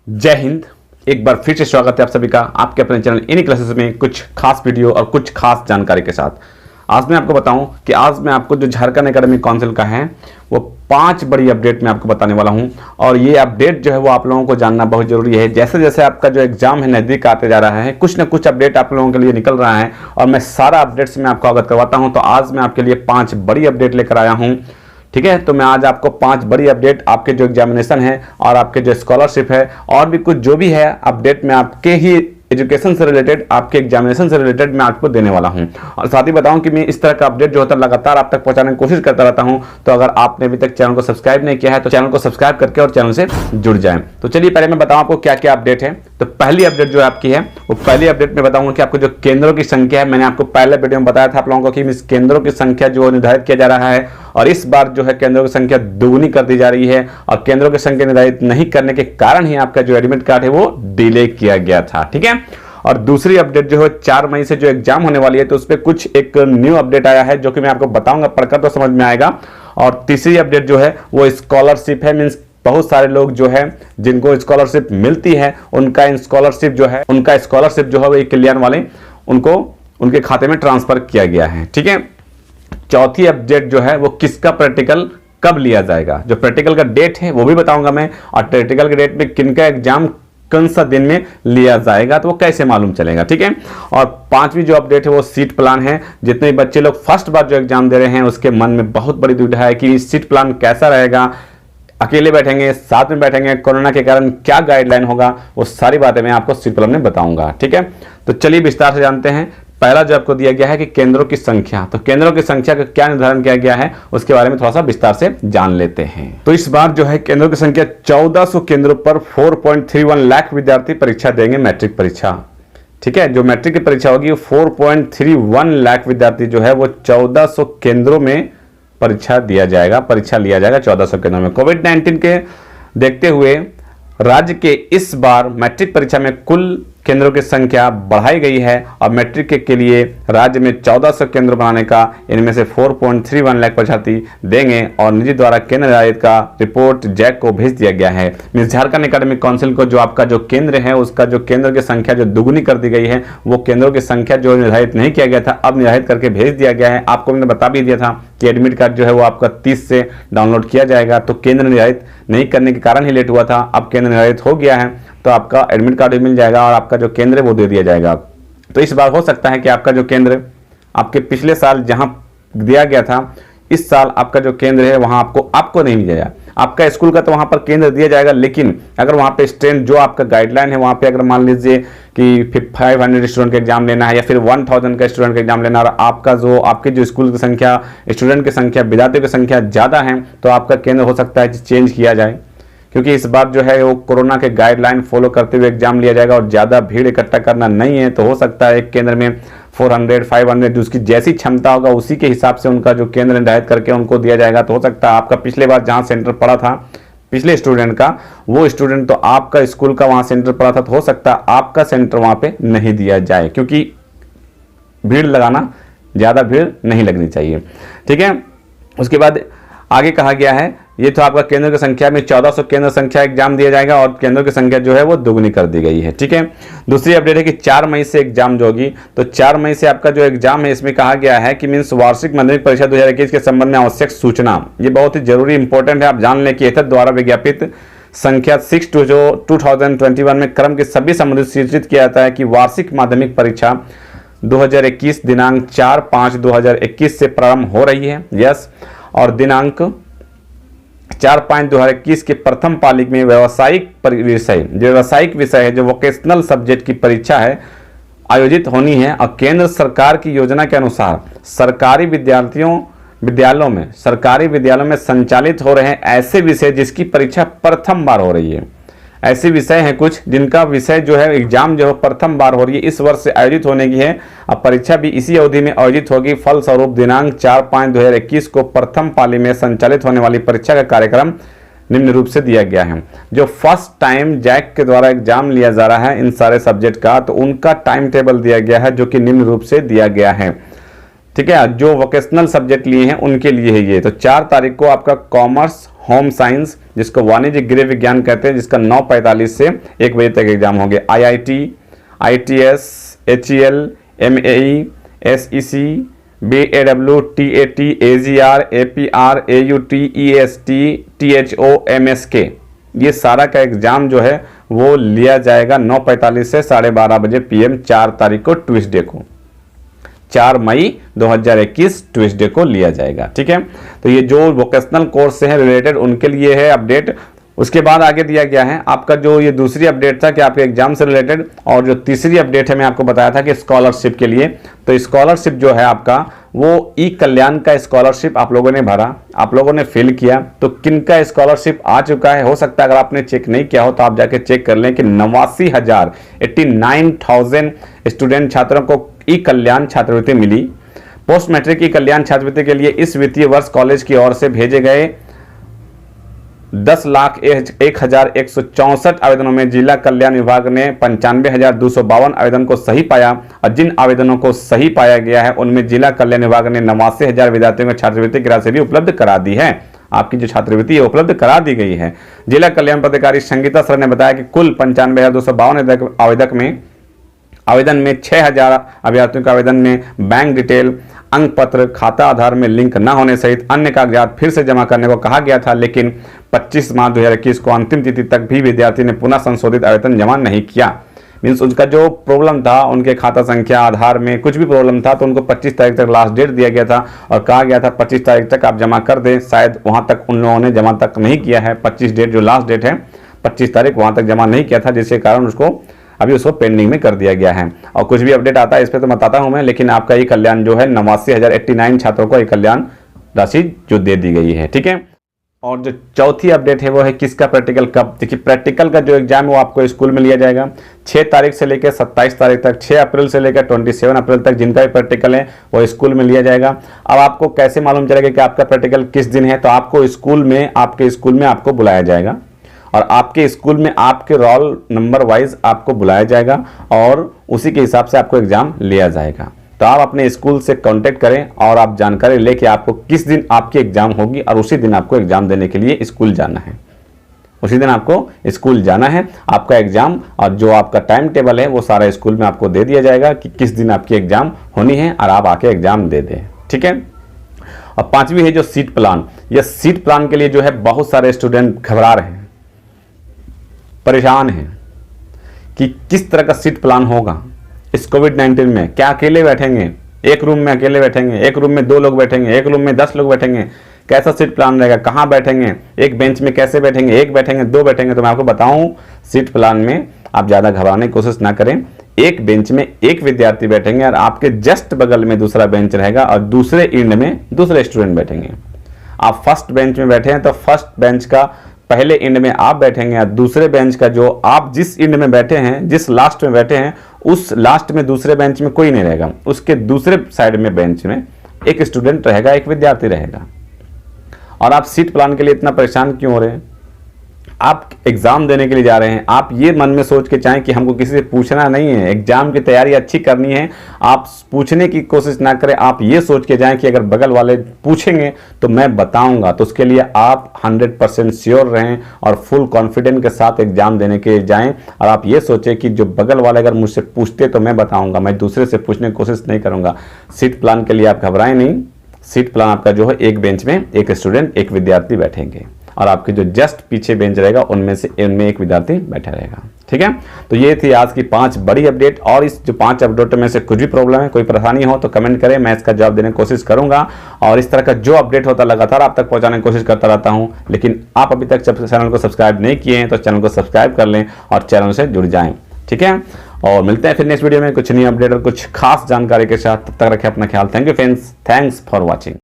जय हिंद। एक बार फिर से स्वागत है आप सभी का आपके अपने चैनल इन क्लासेस में कुछ खास वीडियो और कुछ खास जानकारी के साथ। आज मैं आपको बताऊं कि आज मैं आपको जो झारखंड एकेडमिक काउंसिल का है वो 5 बड़ी अपडेट मैं आपको बताने वाला हूं। और ये अपडेट जो है वो आप लोगों को जानना बहुत जरूरी है। जैसे जैसे आपका जो एग्जाम है नज़दीक आते जा रहा है, कुछ ना कुछ अपडेट आप लोगों के लिए निकल रहा है और मैं सारा अपडेट से मैं आपको अवगत करवाता हूँ। तो आज मैं आपके लिए 5 बड़ी अपडेट लेकर आया हूँ। ठीक है, तो मैं आज आपको 5 बड़ी अपडेट आपके जो एग्जामिनेशन है और आपके जो स्कॉलरशिप है और भी कुछ जो भी है अपडेट मैं आपके ही एजुकेशन से रिलेटेड, आपके एग्जामिनेशन से रिलेटेड मैं आपको देने वाला हूं। और साथ ही बताऊं कि मैं इस तरह का अपडेट जो होता है लगातार आप तक पहुंचाने की कोशिश करता रहता हूं। तो अगर आपने अभी तक चैनल को सब्सक्राइब नहीं किया है तो चैनल को सब्सक्राइब करके और चैनल से जुड़ जाएं। तो चलिए पहले मैं बताऊं आपको क्या क्या अपडेट है। तो पहली अपडेट जो आपकी है वो पहली अपडेट में बताऊंगा कि आपको जो केंद्रों की संख्या है, मैंने आपको पहले वीडियो में बताया था आप लोगों को कि इस केंद्रों की संख्या जो निर्धारित किया जा रहा है और इस बार जो है केंद्रों की संख्या दोगुनी कर दी जा रही है। और केंद्रों की संख्या निर्धारित नहीं करने के कारण ही आपका जो एडमिट कार्ड है वो डिले किया गया था। ठीक है, और दूसरी अपडेट जो है 4 मई से जो एग्जाम होने वाली है तो उस पर कुछ एक न्यू अपडेट आया है जो कि मैं आपको बताऊंगा, पढ़कर तो समझ में आएगा। और तीसरी अपडेट जो है वो स्कॉलरशिप है। मींस बहुत सारे लोग जो है जिनको स्कॉलरशिप मिलती है उनका स्कॉलरशिप जो है वो कल्याण वाले उनको उनके खाते में ट्रांसफर किया गया है। ठीक है, चौथी अपडेट जो है वो किसका प्रैक्टिकल कब लिया जाएगा, जो प्रैक्टिकल का डेट है वो भी बताऊंगा मैं। और प्रैक्टिकल के डेट में किनका एग्जाम कौन सा दिन में लिया जाएगा तो वो कैसे मालूम चलेगा। ठीक है, और 5वीं जो अपडेट है वो सीट प्लान है। जितने बच्चे लोग फर्स्ट बार जो एग्जाम दे रहे हैं उसके मन में बहुत बड़ी दुविधा है कि सीट प्लान कैसा रहेगा, अकेले बैठेंगे, साथ में बैठेंगे, कोरोना के कारण क्या गाइडलाइन होगा, वो सारी बातें मैं आपको सीट प्लान में बताऊंगा। ठीक है, तो चलिए विस्तार से जानते हैं। पहला जो आपको दिया गया है कि केंद्रों की संख्या, तो केंद्रों की संख्या का क्या निर्धारण किया गया है उसके बारे में थोड़ा सा विस्तार से जान लेते हैं। तो इस बार जो है केंद्रों की संख्या 1400 केंद्रों पर 4.31 लाख विद्यार्थी परीक्षा देंगे, मैट्रिक परीक्षा। ठीक है, जो मैट्रिक की परीक्षा होगी 4.31 लाख विद्यार्थी जो है वो 1400 केंद्रों में परीक्षा लिया जाएगा 1400 केंद्रों में। कोविड-19 के देखते हुए राज्य के इस बार मैट्रिक परीक्षा में कुल केंद्रों की संख्या बढ़ाई गई है और मैट्रिक के लिए राज्य में 1400 केंद्र बनाने का इनमें से 4.31 लाख परीक्षार्थी देंगे और निजी द्वारा केंद्र निर्धारित का रिपोर्ट जैक को भेज दिया गया है। मिस झारखंड एकेडमिक काउंसिल को जो आपका जो केंद्र है उसका जो केंद्र की संख्या जो दुगुनी कर दी गई है, वो केंद्रों की संख्या जो निर्धारित नहीं किया गया था अब निर्धारित करके भेज दिया गया है। आपको मैंने बता भी दिया था कि एडमिट कार्ड जो है वो आपका 30 से डाउनलोड किया जाएगा। तो केंद्र निर्धारित नहीं करने के कारण ही लेट हुआ था, अब केंद्र निर्धारित हो गया है तो आपका एडमिट कार्ड भी मिल जाएगा और आपका जो केंद्र है वो दे दिया जाएगा। तो इस बार हो सकता है कि आपका जो केंद्र आपके पिछले साल जहां दिया गया था इस साल आपका जो केंद्र है वहां आपको नहीं मिलेगा। आपका स्कूल का तो वहां पर केंद्र दिया जाएगा, लेकिन अगर वहां पे स्ट्रेंथ जो आपका गाइडलाइन है वहां पे अगर मान लीजिए कि 500 स्टूडेंट का एग्जाम लेना है या फिर 1000 का स्टूडेंट का एग्जाम लेना और आपके जो स्कूल की संख्या, स्टूडेंट की संख्या, विद्यार्थियों की संख्या ज़्यादा है तो आपका केंद्र हो सकता है चेंज किया जाए, क्योंकि इस बार जो है वो कोरोना के गाइडलाइन फॉलो करते हुए एग्जाम लिया जाएगा और ज़्यादा भीड़ इकट्ठा करना नहीं है। तो हो सकता है एक केंद्र में 400, 500 जिसकी जैसी क्षमता होगा उसी के हिसाब से उनका जो केंद्र निर्धारित करके उनको दिया जाएगा। तो हो सकता है आपका पिछले बार जहाँ सेंटर पड़ा था पिछले स्टूडेंट का, वो स्टूडेंट तो आपका स्कूल का वहाँ सेंटर पड़ा था, तो हो सकता है आपका सेंटर वहाँ पे नहीं दिया जाए, क्योंकि भीड़ लगाना, ज़्यादा भीड़ नहीं लगनी चाहिए। ठीक है, उसके बाद आगे कहा गया है ये तो आपका केंद्र की संख्या में 1400 केंद्र संख्या एग्जाम दिया जाएगा और केंद्रों की संख्या जो है वो दुगुनी कर दी गई है। ठीक है, दूसरी अपडेट है कि 4 मई से एग्जाम जो होगी, तो 4 मई से आपका जो एग्जाम है इसमें कहा गया है कि मीन्स वार्षिक माध्यमिक परीक्षा 2021 के संबंध में आवश्यक सूचना, ये बहुत ही जरूरी इंपॉर्टेंट है, आप जान लें कि एथर द्वारा विज्ञापित संख्या 6/2021 में क्रम के सभी संबंधित सूचित किया जाता है कि वार्षिक माध्यमिक परीक्षा 2021 दिनांक 4/5/2021 से प्रारंभ हो रही है। यस, और दिनांक 4/5/2021 के प्रथम पाली में व्यावसायिक विषय है जो वोकेशनल सब्जेक्ट की परीक्षा है आयोजित होनी है। और केंद्र सरकार की योजना के अनुसार सरकारी विद्यालयों में संचालित हो रहे हैं ऐसे विषय जिसकी परीक्षा प्रथम बार हो रही है। ऐसे विषय हैं कुछ जिनका विषय जो है एग्जाम जो है प्रथम बार हो रही है, इस वर्ष से आयोजित होने की है। अब परीक्षा भी इसी अवधि में आयोजित होगी। फलस्वरूप दिनांक 4/5/2021 को प्रथम पाली में संचालित होने वाली परीक्षा का कार्यक्रम निम्न रूप से दिया गया है। जो फर्स्ट टाइम जैक के द्वारा एग्जाम लिया जा रहा है इन सारे सब्जेक्ट का, तो उनका टाइम टेबल दिया गया है जो कि निम्न रूप से दिया गया है। ठीक है, जो वोकेशनल सब्जेक्ट लिए हैं उनके लिए है ये। तो 4 तारीख को आपका कॉमर्स, होम साइंस, जिसको वाणिज्य गृह विज्ञान कहते हैं, जिसका 9:45 से 1 बजे तक एग्जाम होंगे। IIT, ITS, HEL, MAE, SEC, BAW, TAT, AGR, APR, AUT, EST, THO, MSK, ये सारा का एग्जाम जो है वो लिया जाएगा 9:45 से 12:30 बजे PM 4 तारीख को, ट्यूसडे को, 4 मई 2021 ट्यूसडे को लिया जाएगा। ठीक है, तो ये जो वोकेशनल कोर्स से है रिलेटेड उनके लिए है अपडेट। उसके बाद आगे दिया गया है आपका जो ये दूसरी अपडेट था कि आपके एग्जाम से रिलेटेड, और जो तीसरी अपडेट है मैं आपको बताया था कि स्कॉलरशिप के लिए। तो स्कॉलरशिप जो है आपका वो ई कल्याण का स्कॉलरशिप आप लोगों ने भरा, आप लोगों ने फिल किया, तो किनका स्कॉलरशिप आ चुका है, हो सकता है अगर आपने चेक नहीं किया हो तो आप जाके चेक कर लें कि 89,000 स्टूडेंट छात्रों को ई कल्याण छात्रवृत्ति मिली। पोस्ट मैट्रिक ई कल्याण छात्रवृत्ति के लिए इस वित्तीय वर्ष कॉलेज की ओर से भेजे गए 10,01,164 आवेदनों में जिला कल्याण विभाग ने 95,252 आवेदन को सही पाया, और जिन आवेदनों को सही पाया गया है उनमें जिला कल्याण विभाग ने 89,000 विद्यार्थियों को छात्रवृत्ति की राशि भी उपलब्ध करा दी है। आपकी जो छात्रवृत्ति है उपलब्ध करा दी गई है। जिला कल्याण पदाधिकारी संगीता सर ने बताया कि कुल 95,252 आवेदन में 6,000 अभ्यर्थियों के आवेदन में बैंक डिटेल, अंक पत्र, खाता आधार में लिंक न होने सहित अन्य कागजात फिर से जमा करने को कहा गया था, लेकिन 25 मार्च 2021 को अंतिम तिथि तक भी विद्यार्थी ने पुनः संशोधित आवेदन जमा नहीं किया। मीन्स उनका जो प्रॉब्लम था, उनके खाता संख्या, आधार में कुछ भी प्रॉब्लम था, तो उनको 25 तारीख तक लास्ट डेट दिया गया था और कहा गया था 25 तारीख तक आप जमा कर दें। शायद वहां तक उन लोगों ने जमा तक नहीं किया है। 25 डेट जो लास्ट डेट है 25 तारीख वहां तक जमा नहीं किया था, जिसके कारण उसको पेंडिंग में कर दिया गया है। और कुछ भी अपडेट आता है इस पर तो बताता हूं मैं, लेकिन आपका ये कल्याण जो है 89,089 छात्रों को ये कल्याण राशि जो दे दी गई है। ठीक है, और जो चौथी अपडेट है वो है किसका प्रैक्टिकल कब। देखिए प्रैक्टिकल का जो एग्जाम है वो आपको स्कूल में लिया जाएगा 6 तारीख से लेकर 27 तारीख तक, 6 अप्रैल से लेकर 27 अप्रैल तक जिनका भी प्रैक्टिकल है वो स्कूल में लिया जाएगा। अब आपको कैसे मालूम चलेगा कि आपका प्रैक्टिकल किस दिन है, तो आपको आपके स्कूल में आपको बुलाया जाएगा और आपके स्कूल में आपके रोल नंबर वाइज आपको बुलाया जाएगा और उसी के हिसाब से आपको एग्जाम लिया जाएगा। तो आप अपने स्कूल से कांटेक्ट करें और आप जानकारी लेके आपको किस दिन आपकी एग्जाम होगी और उसी दिन आपको एग्जाम देने के लिए स्कूल जाना है। उसी दिन आपको स्कूल जाना है, आपका एग्जाम और जो आपका टाइम टेबल है वो सारा स्कूल में आपको दे दिया जाएगा कि किस दिन आपकी एग्जाम होनी है और आप आके एग्जाम दे दें। ठीक है, और पांचवी है जो सीट प्लान। यह सीट प्लान के लिए जो है बहुत सारे स्टूडेंट घबरा रहे हैं, परेशान हैं कि किस तरह का सीट प्लान होगा इस कोविड-19 में। क्या अकेले बैठेंगे, एक रूम में अकेले बैठेंगे, एक रूम में 2 लोग बैठेंगे, एक रूम में 10 लोग बैठेंगे, कैसा सीट प्लान रहेगा, कहाँ बैठेंगे, एक बेंच में कैसे बैठेंगे, एक बैठेंगे, 2 बैठेंगे। तो मैं आपको बताऊं सीट प्लान में आप ज़्यादा घबराने की कोशिश ना करें। एक बेंच में एक विद्यार्थी बैठेंगे और आपके जस्ट बगल में दूसरा बेंच रहेगा और दूसरे एंड में दूसरे स्टूडेंट बैठेंगे। आप फर्स्ट बेंच में बैठे हैं तो फर्स्ट बेंच का पहले एंड में आप बैठेंगे और दूसरे बेंच का जो आप जिस एंड में बैठे हैं, जिस लास्ट में बैठे हैं, उस लास्ट में दूसरे बेंच में कोई नहीं रहेगा। उसके दूसरे साइड में बेंच में एक स्टूडेंट रहेगा, एक विद्यार्थी रहेगा। और आप सीट प्लान के लिए इतना परेशान क्यों हो रहे हैं? आप एग्जाम देने के लिए जा रहे हैं, आप ये मन में सोच के चाहें कि हमको किसी से पूछना नहीं है, एग्जाम की तैयारी अच्छी करनी है, आप पूछने की कोशिश ना करें। आप ये सोच के जाएं कि अगर बगल वाले पूछेंगे तो मैं बताऊंगा। तो उसके लिए आप 100% श्योर रहें और फुल कॉन्फिडेंस के साथ एग्जाम देने के लिए जाएं। और आप ये सोचें कि जो बगल वाले अगर मुझसे पूछते तो मैं बताऊंगा, मैं दूसरे से पूछने की कोशिश नहीं करूंगा। सीट प्लान के लिए आप घबराएं नहीं। सीट प्लान आपका जो है एक बेंच में एक स्टूडेंट, एक विद्यार्थी बैठेंगे और आपके जो जस्ट पीछे बेंच रहेगा उनमें एक विद्यार्थी बैठा रहेगा। ठीक है, तो ये थी आज की 5 बड़ी अपडेट। और इस जो 5 अपडेट में से कुछ भी प्रॉब्लम है, कोई परेशानी हो तो कमेंट करें, मैं इसका जवाब देने की कोशिश करूंगा। और इस तरह का जो अपडेट होता है लगातार आप तक पहुंचाने की कोशिश करता रहता हूं। लेकिन आप अभी तक चैनल को सब्सक्राइब नहीं किए हैं तो चैनल को सब्सक्राइब कर लें और चैनल से जुड़ जाएं। ठीक है, और मिलते हैं फिर नेक्स्ट वीडियो में कुछ नई अपडेट और कुछ खास जानकारी के साथ। तब तक रखें अपना ख्याल। Thank you friends, thanks for watching.